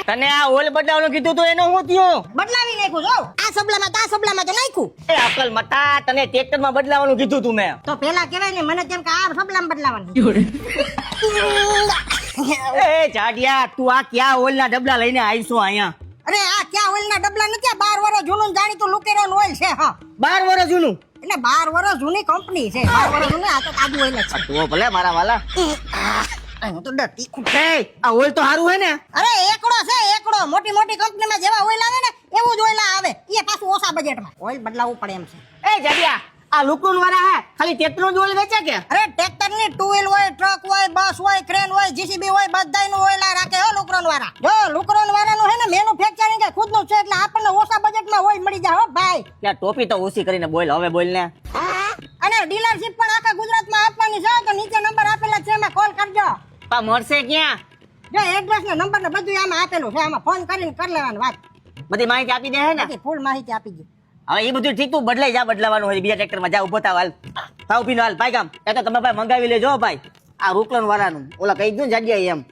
તને આ ઓઇલ બદલાવવાનું કીધું તો એનો હું થયું? બદલાવી નાખ્યું જો આ સબલામાં તો આ સબલામાં તો નાખ્યું. એ અકલ મતા, તને ટ્રેક્ટરમાં બદલાવવાનું કીધું તું મેં. તો પેલા કહેવાય ને મને તેમ કે આ સબલામાં બદલાવાનું. એ જાડિયા, તું આ ક્યાં ઓઇલના ડબલા લઈને આવીશું અહીંયા? અરે આ ક્યાં ઓઇલના ડબલા નથી, આ 12 વર્ષ જૂનું જાણીતું લુકેરોન ઓઇલ છે. હા 12 વર્ષ જૂનું? એટલે 12 વર્ષ જૂની કંપની છે. 12 વર્ષ જૂની આ તો તાજું ઓઇલ છે. તો ભલે મારા વાલા. હું તો ડરતી ખુદ. એ આ ઓઇલ તો સારું હે ને? અરે એકડો છે એકડો. મોટી મોટી કંપનીમાં જેવા ઓઇલ આવે ને એવું જ ઓઇલ આવે. એ પાછું ઓછા બજેટમાં. ઓઇલ બદલાવવું પડે એમ છે. એ જાડિયા, આ લુકડું વાળા હે ખાલી ટ્રેક્ટરનું જ ઓઇલ વેચે કે? અરે ટ્રેક્ટર ની ટુ વ્હીલ હોય, ટ્રક હોય, બસ હોય, ક્રેન હોય, જીસીબી હોય, બધાયનું ઓઇલ આ રાખે હો લુકરોન વાળા. જો લુકરોન વાળાનું હે ને મેન્યુફેક્ચરિંગ કે ખુદનું છે એટલે આપણને ઓછા બજેટમાં ઓઇલ મળી જાય હો ભાઈ. ત્યાં ટોપી તો ઓછી કરીને બોલ, હવે બોલ ને. અને ડીલરશિપ પણ આખા ગુજરાતમાં આપવાની છે તો નીચે નંબર આપેલા છે એમાં કોલ કરજો. પા મળશે ક્યાં? જો એડ્રેસ ને નંબર ને બધું આમાં આપેલું છે, આમાં ફોન કરીને કરી લેવાની વાત. બધી માહિતી આપી દે હે ને? બધી ફૂલ માહિતી આપી દે. હવે એ બધું ઠીક, તું બદલાઈ જા, બદલાવાનું હોય બીજા ટ્રેક્ટરમાં જા, ઉભો થાવ હાલ. થાવ પીનો હાલ ભાઈ કામ. એ તો તમે ભાઈ મંગાવી લેજો ભાઈ આ રૂકલન વાળાનું. ઓલા કહી દઉં જાડિયા એમ.